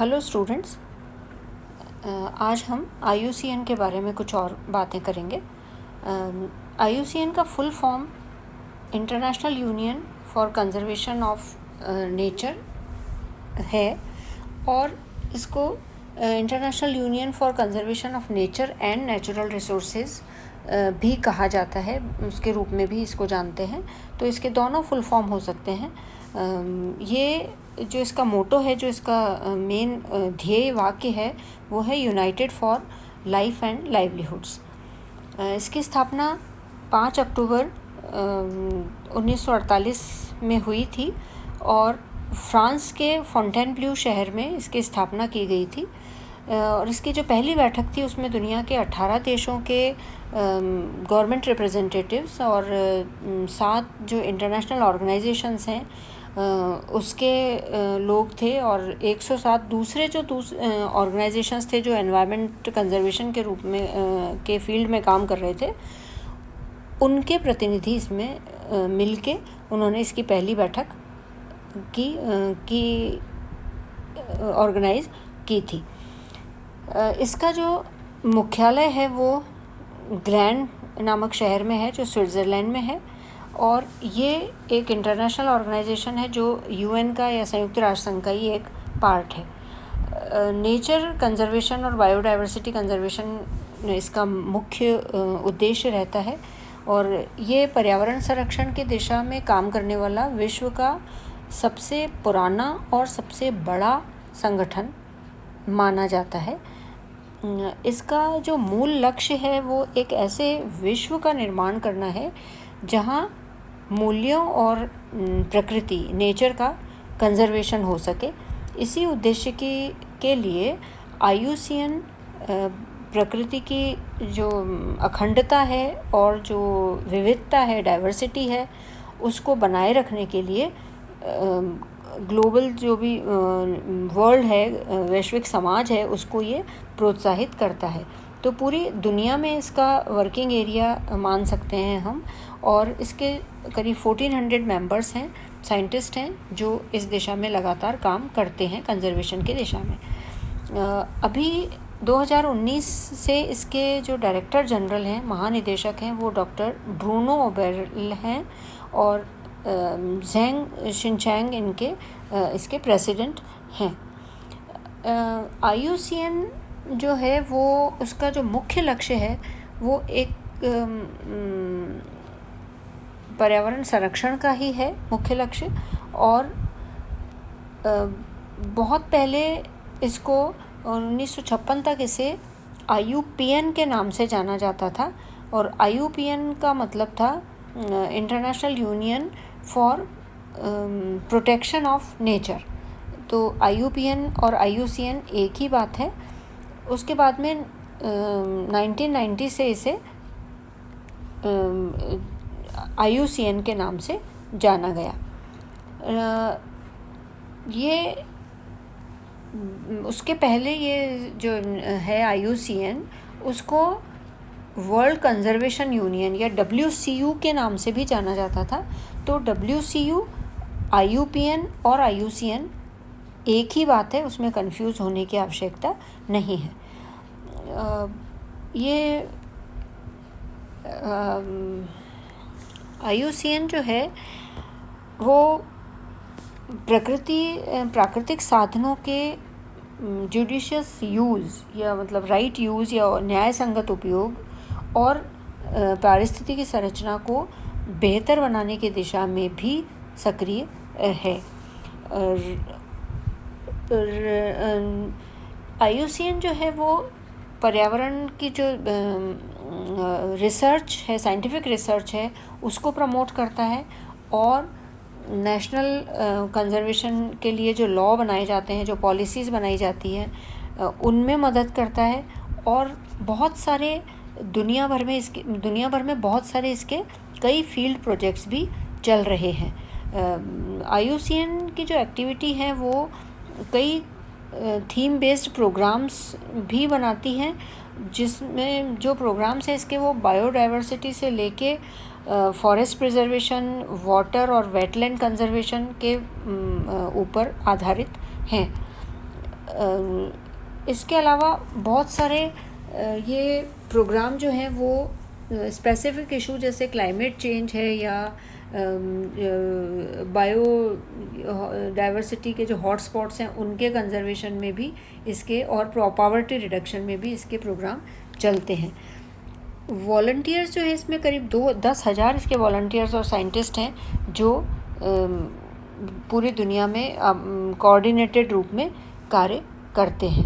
Hello students, आज हम IUCN के बारे में कुछ और बातें करेंगे। IUCN का full form international union for conservation of nature है और इसको international union for conservation of nature and natural resources भी कहा जाता है, उसके रूप में भी इसको जानते हैं। तो इसके दोनों फुल फॉर्म हो सकते हैं। ये जो इसका मोटो है, जो इसका मेन ध्येय वाक्य है, वो है United for life and livelihoods. इसकी स्थापना 5 अक्टूबर 1948 में हुई थी और फ्रांस के फॉन्टेनब्लू शहर में इसकी स्थापना की गई थी। और इसकी जो पहली बैठक थी उसमें दुनिया के 18 देशों के गवर्नमेंट रिप्रेजेंटेटिव्स और 7 जो इंटरनेशनल ऑर्गेनाइजेशंस हैं उसके लोग थे और 107 दूसरे जो ऑर्गेनाइजेशंस थे जो एनवायरनमेंट कंजर्वेशन के रूप में के फील्ड में काम कर रहे थे, उनके प्रतिनिधि इसमें मिलके उन्होंने इसकी पहली बैठक की ऑर्गेनाइज की थी। इसका जो मुख्यालय है वो ग्रैंड नामक शहर में है, जो स्विट्ज़रलैंड में है। और ये एक इंटरनेशनल ऑर्गेनाइजेशन है जो UN का या संयुक्त राष्ट्र संघ का ही एक पार्ट है। नेचर कंजर्वेशन और बायोडाइवर्सिटी कंजर्वेशन इसका मुख्य उद्देश्य रहता है और ये पर्यावरण संरक्षण की दिशा में काम करने वाला विश्व का सबसे पुराना और सबसे बड़ा संगठन माना जाता है। इसका जो मूल लक्ष्य है वो एक ऐसे विश्व का निर्माण करना है जहाँ मूल्यों और प्रकृति नेचर का कंजर्वेशन हो सके। इसी उद्देश्य के लिए IUCN प्रकृति की जो अखंडता है और जो विविधता है, डाइवर्सिटी है, उसको बनाए रखने के लिए ग्लोबल जो भी वर्ल्ड है, वैश्विक समाज है, उसको ये प्रोत्साहित करता है। तो पूरी दुनिया में इसका वर्किंग एरिया मान सकते हैं हम। और इसके करीब 1400 मेंबर्स हैं, साइंटिस्ट हैं जो इस दिशा में लगातार काम करते हैं कंजर्वेशन की दिशा में। अभी 2019 से इसके जो डायरेक्टर जनरल हैं, महानिदेशक हैं, वो डॉक्टर ब्रूनो ओबेरल हैं और जेंग शिनचैंग इसके प्रेसिडेंट हैं। IUCN जो है वो उसका जो मुख्य लक्ष्य है वो एक पर्यावरण संरक्षण का ही है मुख्य लक्ष्य। और बहुत पहले इसको 1956 तक इसे IUPN के नाम से जाना जाता था और IUPN का मतलब था international union for protection of nature. तो IUPN और IUCN एक ही बात है। उसके बाद में 1990 से इसे IUCN के नाम से जाना गया। ये उसके पहले ये जो है IUCN, उसको वर्ल्ड कंजर्वेशन यूनियन या WCU के नाम से भी जाना जाता था। तो WCU, IUPN और IUCN एक ही बात है, उसमें कंफ्यूज होने की आवश्यकता नहीं है। ये IUCN जो है वो प्राकृतिक साधनों के जुडिशियस यूज़ या मतलब राइट यूज़ या न्याय संगत उपयोग और पारिस्थितिकी संरचना को बेहतर बनाने की दिशा में भी सक्रिय है। IUCN जो है वो पर्यावरण की जो रिसर्च है, साइंटिफिक रिसर्च है, उसको प्रमोट करता है और नेशनल कंजर्वेशन के लिए जो लॉ बनाए जाते हैं, जो पॉलिसीज़ बनाई जाती हैं, उनमें मदद करता है। और बहुत सारे दुनिया भर में बहुत सारे इसके कई फील्ड प्रोजेक्ट्स भी चल रहे हैं। IUCN की जो एक्टिविटी है वो कई थीम बेस्ड प्रोग्राम्स भी बनाती हैं, जिसमें जो प्रोग्राम्स हैं इसके वो बायोडाइवर्सिटी से लेके फॉरेस्ट प्रिजर्वेशन, वाटर और वेटलैंड कंजर्वेशन के ऊपर आधारित हैं। इसके अलावा बहुत सारे ये प्रोग्राम जो हैं वो स्पेसिफिक इशू जैसे क्लाइमेट चेंज है या बायो डाइवर्सिटी के जो हॉट स्पॉट्स हैं उनके कंजर्वेशन में भी इसके और पॉवर्टी रिडक्शन में भी इसके प्रोग्राम चलते हैं। वॉलंटियर्स जो है इसमें करीब 10,000 इसके वॉलंटियर्स और साइंटिस्ट हैं जो पूरी दुनिया में कोऑर्डिनेटेड रूप में कार्य करते हैं।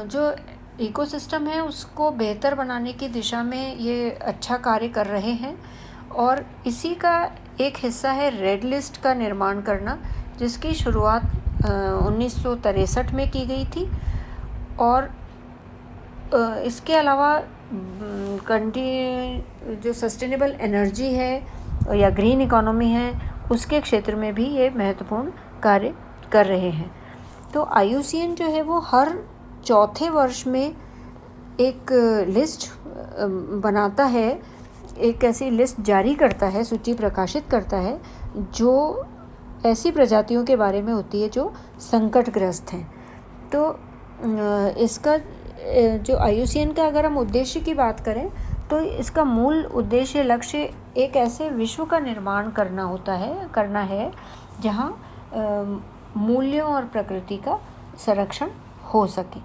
जो इकोसिस्टम है उसको बेहतर बनाने की दिशा में ये अच्छा कार्य कर रहे हैं और इसी का एक हिस्सा है रेड लिस्ट का निर्माण करना, जिसकी शुरुआत 1963 में की गई थी। और इसके अलावा जो सस्टेनेबल एनर्जी है या ग्रीन इकोनॉमी है उसके क्षेत्र में भी ये महत्वपूर्ण कार्य कर रहे हैं। तो IUCN जो है वो हर चौथे वर्ष में एक लिस्ट बनाता है, एक ऐसी लिस्ट जारी करता है, सूची प्रकाशित करता है जो ऐसी प्रजातियों के बारे में होती है जो संकटग्रस्त हैं। तो इसका जो IUCN का अगर हम उद्देश्य की बात करें तो इसका मूल उद्देश्य लक्ष्य एक ऐसे विश्व का निर्माण करना है जहाँ मूल्यों और प्रकृति का संरक्षण हो सके।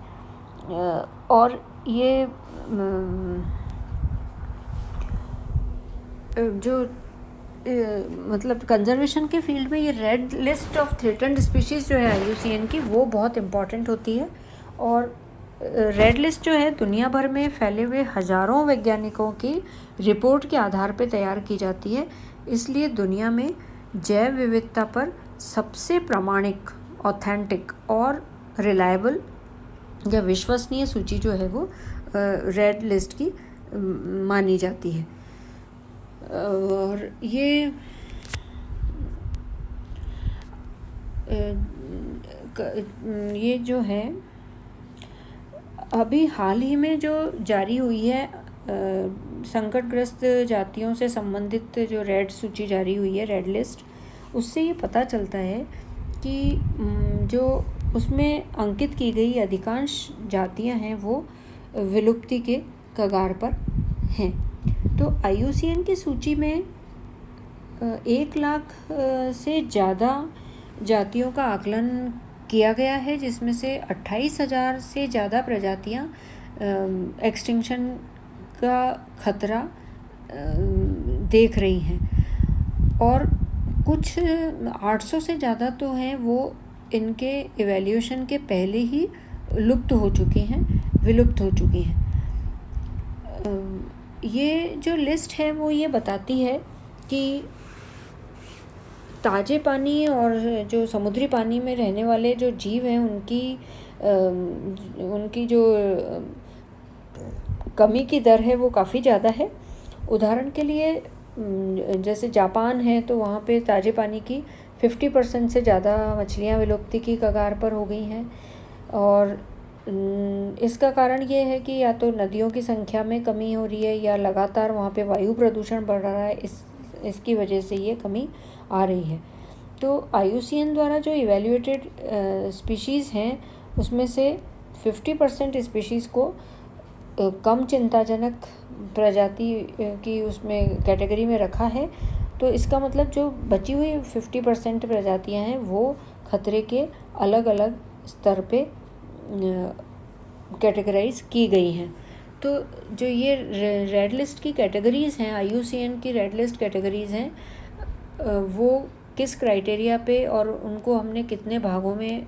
और ये जो मतलब कंजर्वेशन के फील्ड में ये red list of threatened species जो है IUCN की वो बहुत इम्पॉर्टेंट होती है। और रेड लिस्ट जो है दुनिया भर में फैले हुए हज़ारों वैज्ञानिकों की रिपोर्ट के आधार पर तैयार की जाती है, इसलिए दुनिया में जैव विविधता पर सबसे प्रामाणिक, ऑथेंटिक और रिलायबल या विश्वसनीय सूची जो है वो रेड लिस्ट की मानी जाती है। और ये जो है अभी हाल ही में जो जारी हुई है संकटग्रस्त जातियों से संबंधित जो रेड सूची जारी हुई है, रेड लिस्ट, उससे ये पता चलता है कि जो उसमें अंकित की गई अधिकांश जातियां हैं वो विलुप्ति के कगार पर हैं। तो IUCN की सूची में 1 लाख से ज़्यादा जातियों का आकलन किया गया है, जिसमें से 28,000 से ज़्यादा प्रजातियां एक्सटिंक्शन का खतरा देख रही हैं और कुछ 800 से ज़्यादा तो हैं वो इनके इवैल्यूएशन के पहले ही विलुप्त हो चुकी हैं। ये जो लिस्ट है वो ये बताती है कि ताज़े पानी और जो समुद्री पानी में रहने वाले जो जीव हैं उनकी जो कमी की दर है वो काफ़ी ज़्यादा है। उदाहरण के लिए जैसे जापान है तो वहाँ पे ताज़े पानी की 50% से ज़्यादा मछलियाँ विलुप्ति की कगार पर हो गई हैं। और इसका कारण ये है कि या तो नदियों की संख्या में कमी हो रही है या लगातार वहाँ पे वायु प्रदूषण बढ़ रहा है, इसकी वजह से ये कमी आ रही है। तो IUCN द्वारा जो इवैल्यूएटेड स्पीशीज़ हैं उसमें से 50% स्पीशीज़ को कम चिंताजनक प्रजाति की उसमें कैटेगरी में रखा है। तो इसका मतलब जो बची हुई 50% प्रजातियां हैं वो खतरे के अलग अलग स्तर पे कैटेगराइज की गई हैं। तो जो ये रेड लिस्ट की कैटेगरीज़ हैं, IUCN की रेड लिस्ट कैटेगरीज़ हैं, वो किस क्राइटेरिया पे और उनको हमने कितने भागों में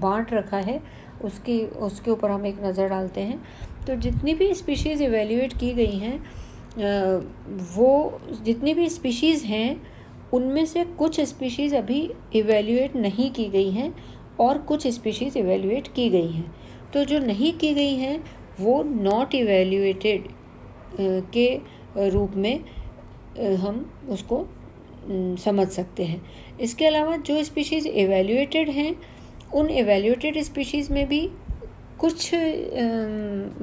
बांट रखा है उसके ऊपर हम एक नज़र डालते हैं। तो जितनी भी स्पीशीज़ इवैल्यूएट की गई हैं वो जितनी भी स्पीशीज़ हैं उनमें से कुछ स्पीशीज़ अभी इवैल्यूएट नहीं की गई हैं और कुछ स्पीशीज़ इवैल्यूएट की गई हैं। तो जो नहीं की गई हैं वो नॉट इवैल्यूएटेड के रूप में हम उसको समझ सकते हैं। इसके अलावा जो स्पीशीज़ इवैल्यूएटेड हैं उन इवैल्यूएटेड स्पीशीज़ में भी कुछ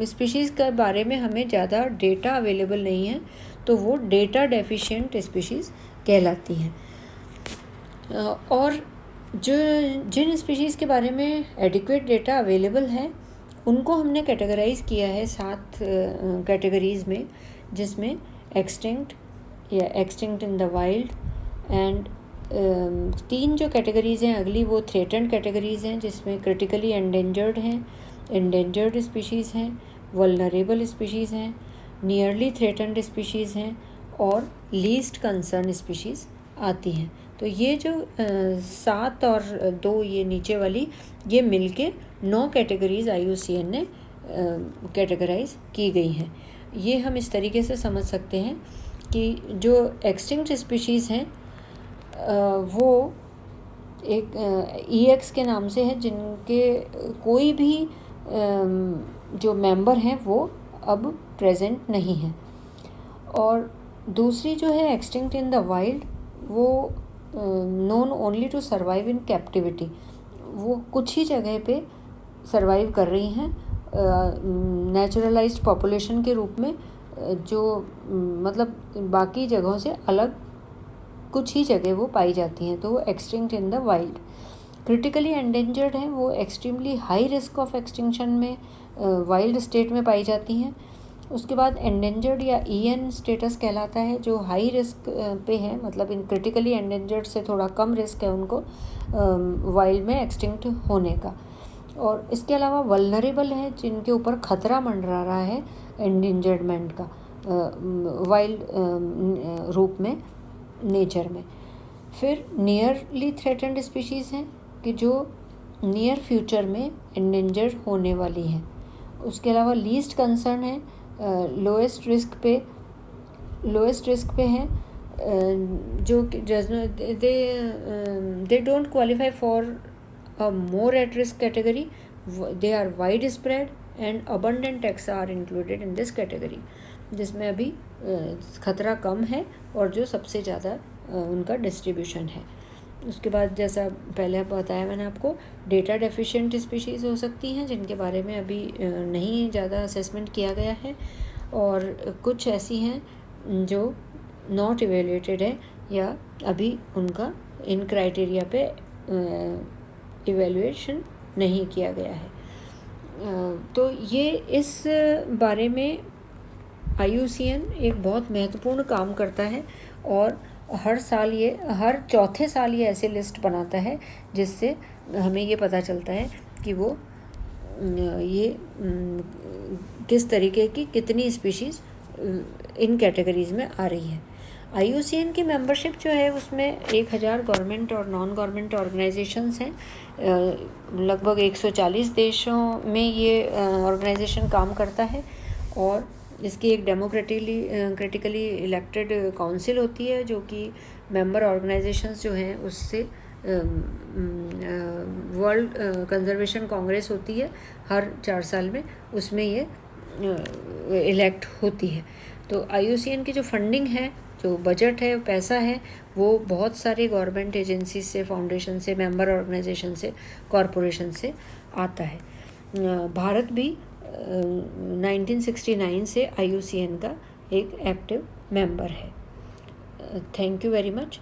स्पीशीज़ के बारे में हमें ज़्यादा डेटा अवेलेबल नहीं है, तो वो डेटा डेफिशिएंट स्पीशीज़ कहलाती हैं। और जो जिन स्पीशीज़ के बारे में एडिक्वेट डेटा अवेलेबल है उनको हमने कैटेगराइज किया है 7 कैटेगरीज़ में, जिसमें एक्सटिंक्ट या extinct in the wild and 3 जो कैटेगरीज़ हैं अगली वो थ्रेटन्ड कैटेगरीज़ हैं, जिसमें क्रिटिकली एंडेंजर्ड हैं, एंडेंजर्ड स्पीशीज़ हैं, वल्नरेबल स्पीशीज़ हैं, नियरली थ्रेटन्ड स्पीशीज़ हैं और लीस्ट कंसर्न स्पीशीज़ आती हैं। तो ये जो 7 और 2 ये नीचे वाली ये मिलके 9 कैटेगरीज़ IUCN ने कैटेगराइज की गई हैं। ये हम इस तरीके से समझ सकते हैं कि जो एक्सटिंक्ट स्पीशीज़ हैं वो एक EX के नाम से है, जिनके कोई भी जो मेंबर हैं वो अब प्रेजेंट नहीं हैं। और दूसरी जो है एक्सटिंक्ट इन द वाइल्ड, वो known only to survive in captivity, वो कुछ ही जगह पे सर्वाइव कर रही हैं नेचुरलाइज्ड पॉपुलेशन के रूप में, जो मतलब बाकी जगहों से अलग कुछ ही जगह वो पाई जाती हैं, तो वो extinct in the wild. Critically endangered हैं, वो extremely high risk of extinction में वाइल्ड स्टेट में पाई जाती हैं। उसके बाद एंडेंजर्ड या EN स्टेटस कहलाता है, जो हाई रिस्क पे है, मतलब इन क्रिटिकली एंडेंजर्ड से थोड़ा कम रिस्क है उनको वाइल्ड में एक्सटिंक्ट होने का। और इसके अलावा वल्नरेबल है, जिनके ऊपर खतरा मंडरा रहा है एंडेंजर्डमेंट का वाइल्ड रूप में, नेचर में। फिर नियरली थ्रेटन्ड स्पीशीज़ हैं कि जो नियर फ्यूचर में एंडेंजर्ड होने वाली हैं। उसके अलावा लीस्ट कंसर्न है, लोएस्ट रिस्क पे हैं, जो they don't qualify for a more at risk category, they are wide spread and abundant taxa are included in this category, जिसमें अभी खतरा कम है और जो सबसे ज़्यादा उनका डिस्ट्रीब्यूशन है। उसके बाद जैसा पहले बताया मैंने आपको, डेटा डेफिशिएंट स्पीशीज़ हो सकती हैं, जिनके बारे में अभी नहीं ज़्यादा असेसमेंट किया गया है, और कुछ ऐसी हैं जो नॉट इवेल्युएटेड है या अभी उनका इन क्राइटेरिया पे इवेल्युएशन नहीं किया गया है। तो ये इस बारे में IUCN एक बहुत महत्वपूर्ण काम करता है, और हर चौथे साल ये ऐसे लिस्ट बनाता है, जिससे हमें ये पता चलता है कि वो ये किस तरीके की कितनी स्पीशीज़ इन कैटेगरीज़ में आ रही है। IUCN की मेंबरशिप जो है उसमें 1000 गवर्नमेंट और नॉन गवर्नमेंट ऑर्गेनाइजेशंस हैं। लगभग 140 देशों में ये ऑर्गेनाइजेशन काम करता है, और इसकी एक क्रिटिकली इलेक्टेड काउंसिल होती है, जो कि मेंबर ऑर्गेनाइजेशंस जो हैं उससे वर्ल्ड कंजर्वेशन कांग्रेस होती है हर 4 साल में, उसमें ये इलेक्ट होती है। तो IUCN की जो फंडिंग है, जो बजट है, पैसा है, वो बहुत सारे गवर्नमेंट एजेंसी से, फाउंडेशन से, मेंबर ऑर्गेनाइजेशन से, कॉरपोरेशन से आता है। भारत भी 1969 से IUCN का एक एक्टिव मेंबर है। Thank you very much.